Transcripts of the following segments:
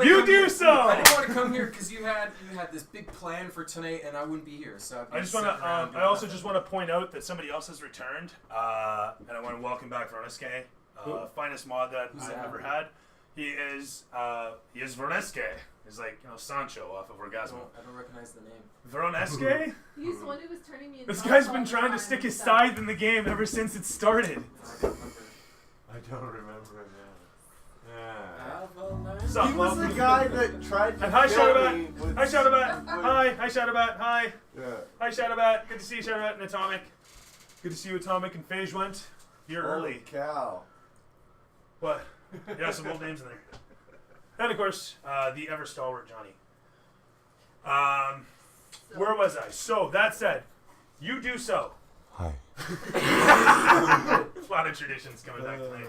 want to. You do so. I didn't want to come here because you had this big plan for tonight, and I wouldn't be here. So I just want to. I also just want to point out that somebody else has returned, and I want to welcome back Verneske, finest mod that I've ever had. He is Verneske. He's like Sancho off of Orgasmo. I don't recognize the name. Verneske? He's the one who was turning me into. This guy's been trying to stick his scythe in the game ever since it started. I don't remember him now. So, He was the guy that tried to and hi, kill me Shadowbat. with... Hi, Shadowbat. Hi, Shadowbat. Hi. Yeah. Hi, Shadowbat. Good to see you, Shadowbat and Atomic. Good to see you, Atomic and Phage went. You're Holy early. cow. What? Yeah, some old names in there. And of course, the ever stalwart Johnny. Where was I? So, that said, you do so. Hi. A lot of traditions coming back tonight.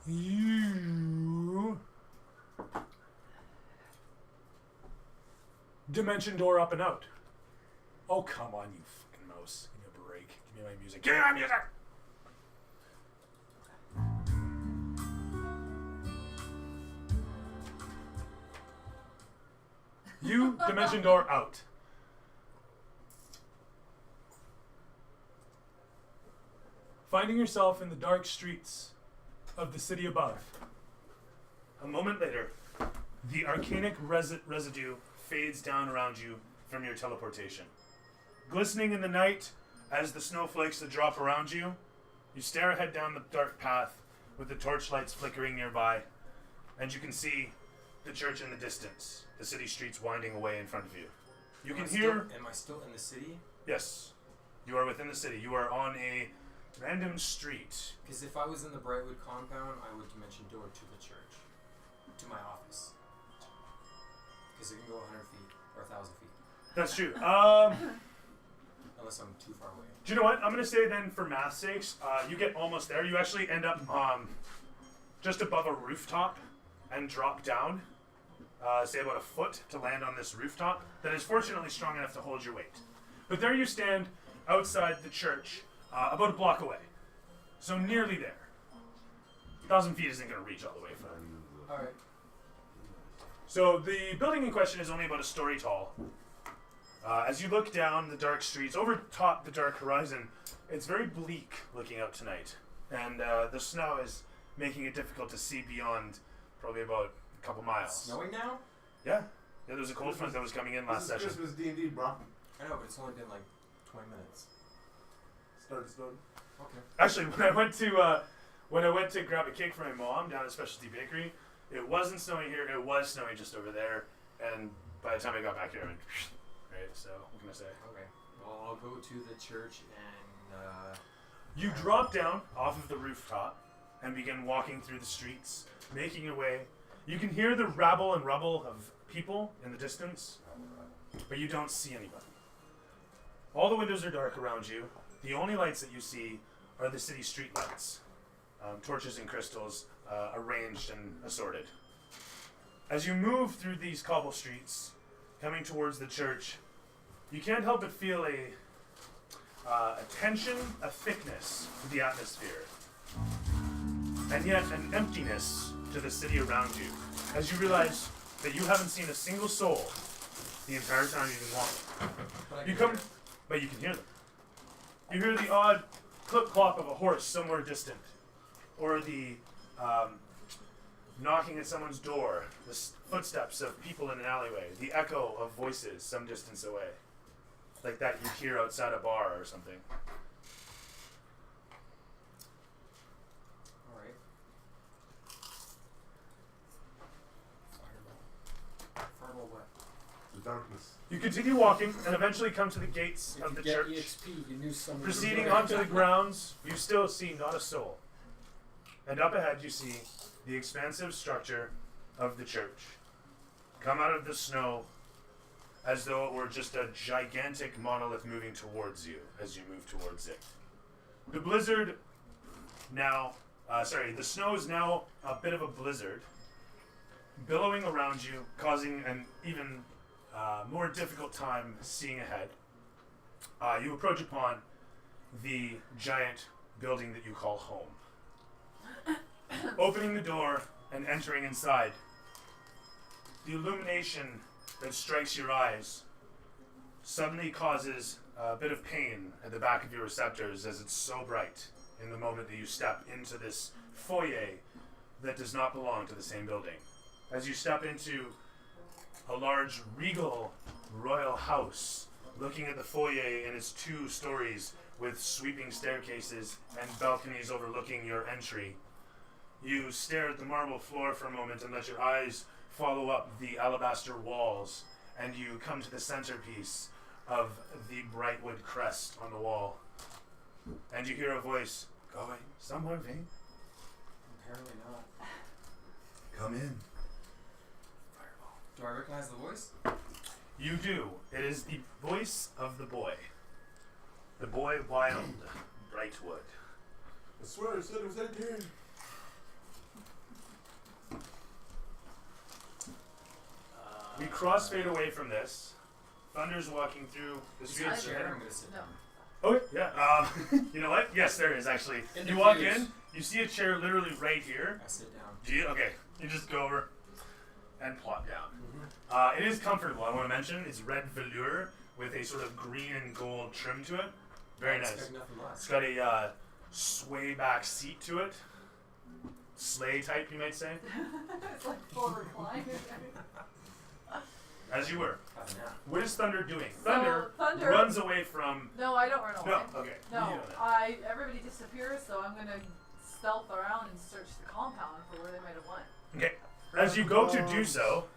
You dimension door up and out. Oh, come on, you fucking mouse. Give me a break. Give me my music. Give me my music! You dimension door out. Finding yourself in the dark streets of the city above. A moment later, the arcanic residue fades down around you from your teleportation. Glistening in the night as the snowflakes that drop around you, you stare ahead down the dark path with the torchlights flickering nearby, and you can see the church in the distance, the city streets winding away in front of you. You can hear... Am I still in the city? Yes. You are within the city. You are on a random street. Because if I was in the Brightwood compound, I would dimension door to the church. To my office. Because it can go 100 feet or 1,000 feet. That's true. Unless I'm too far away. Do you know what? I'm going to say then, for math's sakes, you get almost there. You actually end up just above a rooftop and drop down, say about a foot, to land on this rooftop that is fortunately strong enough to hold your weight. But there you stand outside the church, about a block away. So nearly there. 1,000 feet isn't going to reach all the way far. Alright. So the building in question is only about a story tall. As you look down the dark streets, over top the dark horizon, it's very bleak looking out tonight. And the snow is making it difficult to see beyond probably about a couple miles. Snowing now? Yeah. There was a cold front that was coming in last session. Christmas D&D, bro. I know, but it's only been like 20 minutes. Started. Okay. Actually, when I went to grab a cake for my mom down at Specialty Bakery, it wasn't snowing here. It was snowing just over there. And by the time I got back here, I went, right? So what can I say? Okay. Well, I'll go to the church and. You drop down off of the rooftop and begin walking through the streets, making your way. You can hear the rabble and rubble of people in the distance, but you don't see anybody. All the windows are dark around you. The only lights that you see are the city street lights, torches and crystals arranged and assorted. As you move through these cobble streets, coming towards the church, you can't help but feel a tension, a thickness to the atmosphere, and yet an emptiness to the city around you, as you realize that you haven't seen a single soul the entire time you've been walking. But you can hear them. You hear the odd clip-clop of a horse somewhere distant, or the knocking at someone's door, the footsteps of people in an alleyway, the echo of voices some distance away, like that you hear outside a bar or something. Alright. Fireball what? The darkness. You continue walking and eventually come to the gates of the church. EXP, you knew someone. Proceeding onto the grounds, you still see not a soul. And up ahead you see the expansive structure of the church come out of the snow as though it were just a gigantic monolith moving towards you as you move towards it. The blizzard now, the snow is now a bit of a blizzard, billowing around you, causing an even more difficult time seeing ahead. You approach upon the giant building that you call home. Opening the door, and entering inside. The illumination that strikes your eyes suddenly causes a bit of pain at the back of your receptors as it's so bright in the moment that you step into this foyer that does not belong to the same building. As you step into a large regal royal house, looking at the foyer in its 2 stories with sweeping staircases and balconies overlooking your entry, you stare at the marble floor for a moment and let your eyes follow up the alabaster walls, and you come to the centerpiece of the bright wood crest on the wall. And you hear a voice, "Going somewhere, Vane?" Apparently not. "Come in." Fireball. Do I recognize the voice? You do. It is the voice of the boy. The boy Wild, Brightwood. I swear I said it was in here. We crossfade away from this. Thunder's walking through the Is there a streets. chair? I'm gonna sit No. down. Oh, yeah. You know what? Yes, there is actually. In You the walk pews. in, you see a chair literally right here. I sit down. Do you? Okay. You just go over and plop down. Mm-hmm. It is comfortable, I want to mention. It's red velour with a sort of green and gold trim to it. Very I nice. expect nothing less. It's got a sway back seat to it. Sleigh type, you might say. It's like full recline. As you were. Have a nap. What is Thunder doing? So, Thunder runs away from... No, I don't run away. No, okay. No, You know that. everybody disappears, so I'm gonna stealth around and search the compound for where they might have went. Okay. As you go to do so...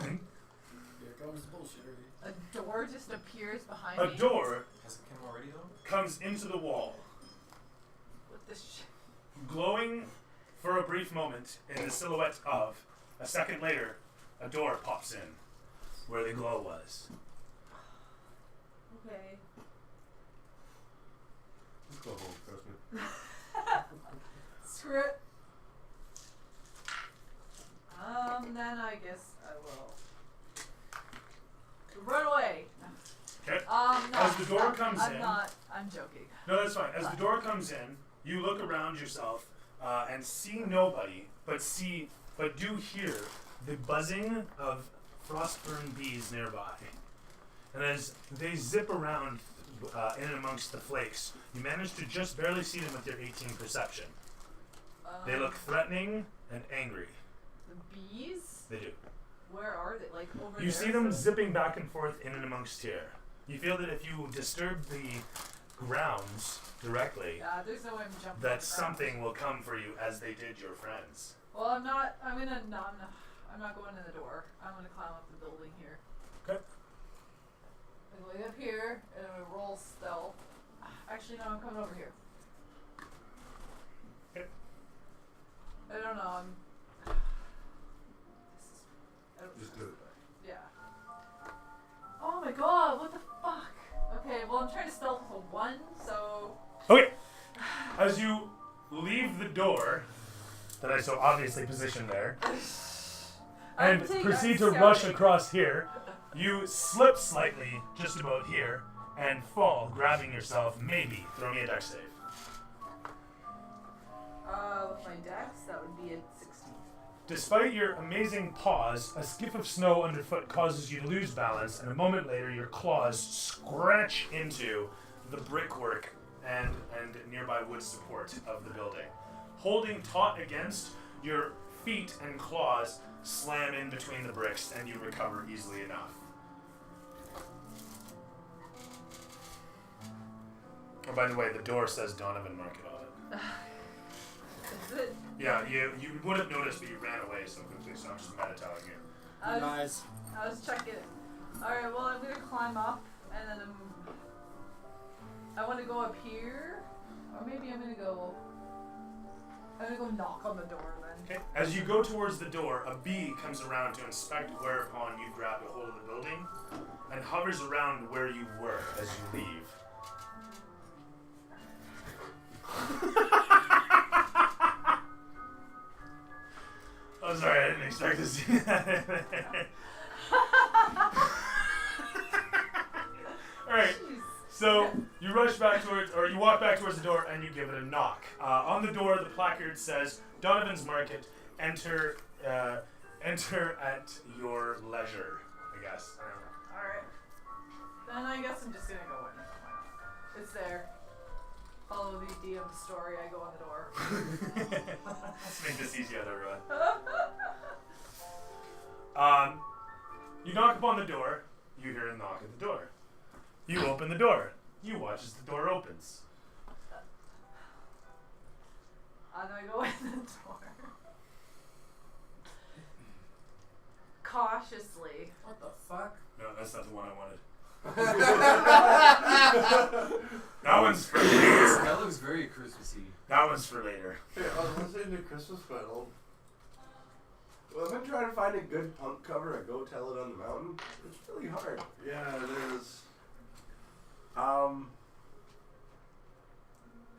Here comes the bullshit. A door just appears behind A me. door Has it come already though? comes into the wall, What the shit? glowing for a brief moment in the silhouette of. A second later, a door pops in where the glow was. Okay. Just go home, trust me. Screw it. Then I guess I will run away. Okay. No, As the door no, comes I'm in- not. I'm joking. No, that's fine. As the door comes in, you look around yourself and see nobody, but do hear the buzzing of frostburn bees nearby. And as they zip around in and amongst the flakes, you manage to just barely see them with your 18 perception. They look threatening and angry. The bees? They do. Where are they? Like over there? You see them zipping back and forth in and amongst here. You feel that if you disturb the grounds directly, Yeah, there's no way I'm jumping. that on the ground. something will come for you as they did your friends. Well, I'm not. I'm not going in the door. I'm gonna climb up the building here. Okay. I'm going up here and I'm gonna roll stealth. Actually, no, I'm coming over here. Okay. I don't know. Just do it. Yeah. Oh my god! What the fuck? Okay, well I'm trying to stealth with a 1, so. Okay. As you leave the door that I so obviously positioned there, and proceed to rush across here, you slip slightly just about here and fall, grabbing yourself. Maybe throw me a dex save. With my dex, that would be a 16. Despite your amazing paws, a skiff of snow underfoot causes you to lose balance, and a moment later your claws scratch into the brickwork and nearby wood support of the building. Holding taut against, your feet and claws slam in between the bricks, and you recover easily enough. Oh, by the way, the door says Donovan Market on it. Is it? Yeah, you would have noticed, but you ran away so quickly, so I'm just meta-telling you. I was, Guys. I was checking. Alright, well I'm gonna climb up and then I want to go up here, or maybe I'm gonna go knock on the door then. Okay. As you go towards the door, a bee comes around to inspect, whereupon you grab a hold of the building and hovers around where you were as you leave. Oh, sorry, I didn't expect to see that. Alright, Jeez. so you rush push back towards, or you walk back towards the door and you give it a knock. On the door, the placard says, Donovan's Market, enter at your leisure, I guess. I don't know. Alright. Then I guess I'm just gonna go in. Why not? It's there. Follow the DM's story, I go on the door. Let's make this easy on everyone. You knock upon the door. You hear a knock at the door. You open the door. You watch as the door opens. I'm gonna go in the door. Cautiously. What the fuck? No, that's not the one I wanted. That one's for later. That looks very Christmassy. That one's for later. Hey, I was listening to Christmas metal. Well, I've been trying to find a good punk cover at Go Tell It on the Mountain. It's really hard. Yeah, it is.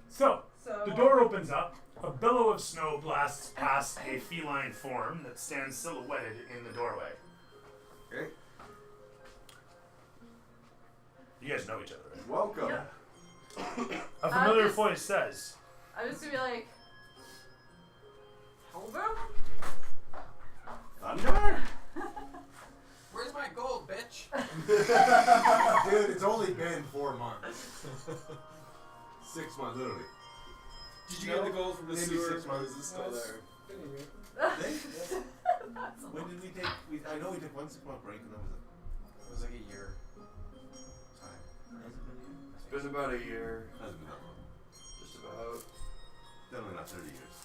So, So the door opens up. A billow of snow blasts past a feline form that stands silhouetted in the doorway. Okay. You guys know each other, right? Welcome. Yep. A familiar just- voice says, I'm just gonna be like, Helbro? Thunder? Where's my gold, bitch? Dude, it's only been 4 months. 6 months, literally. Did you get the gold from the Maybe sewer? 6 months. Is it still there? That's a When lot. did we take? I know we took 1 6-month break, and that was it. It was like a year. It's been about a year. Hasn't been that long. Just about. Definitely not 30 years.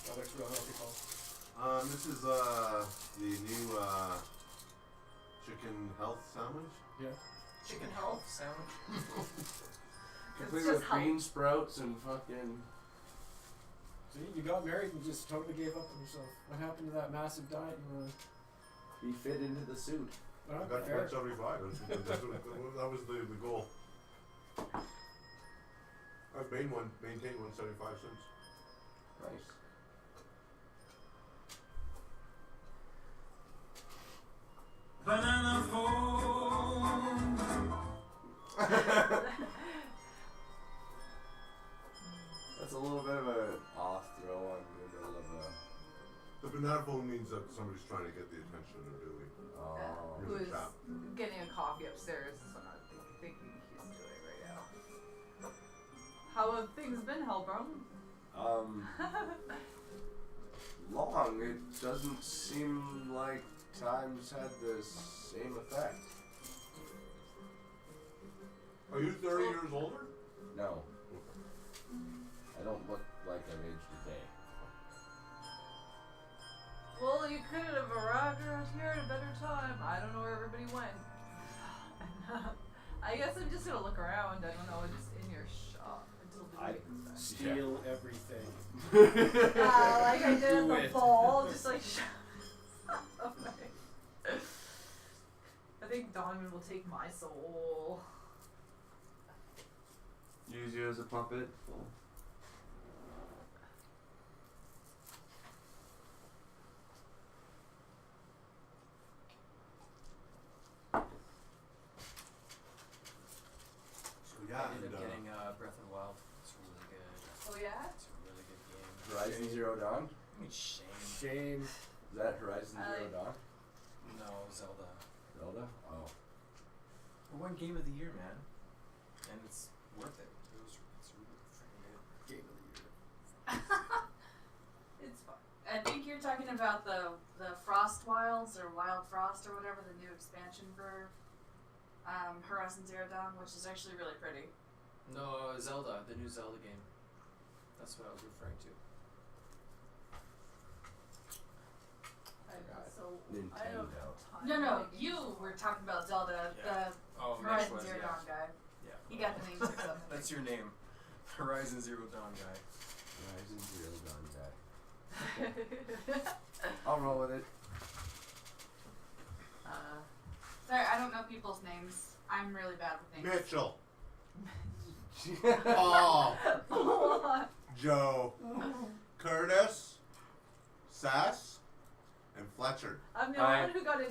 Products real healthy, Paul. This is the new chicken health sandwich. Chicken health sandwich. Complete just with bean sprouts and fucking. See, you got married and just totally gave up on yourself. What happened to that massive diet you were on? He fit into the suit. I got to 175. That was the goal. I've maintained 175 since. Nice. Banana phone. That's a little bit of an off throw on the middle of a. The banana phone means that somebody's trying to get the attention of Billy. Oh. Who Here's is a chap. getting a coffee upstairs, so I'm not thinking he's doing right now. How have things been, Hellbrum? Long. It doesn't seem like time's had the same effect. Are you 30 years older? No. I don't look like I've aged a day. Well, you could have arrived around here at a better time. I don't know where everybody went. I guess I'm just gonna look around. I don't know, just in your shop until the I- day comes back. Steal everything. Like I did at Do the it. ball, just like shut up. I think Donovan will take my soul. Use you as a puppet. Well, So yeah, I ended and, up getting Breath of the Wild. It's really good. Oh yeah? It's a really good game. Horizon Zero Dawn? I mean, shame. Shame. Is that Horizon Zero Dawn? No, Zelda. Zelda? Oh. We won Game of the Year, man. And it's worth it. It's really freaking good. Game of the year. It's fun. I think you're talking about the Frost Wilds or Wild Frost or whatever, the new expansion for Horizon Zero Dawn, which is actually really pretty. No, Zelda, the new Zelda game. That's what I was referring to. I don't Nintendo. have time. No, you were talking about Zelda, Yeah. Oh, the Mitch Horizon was, Zero yeah. Dawn guy. Yeah. He got the names mixed up. That's your name. Horizon Zero Dawn guy. Horizon Zero Dawn guy. I'll roll with it. Sorry, I don't know people's names. I'm really bad with names. Mitchell. Paul. What? Joe. Curtis. Sass. And Fletcher. I'm the Hi. only one who got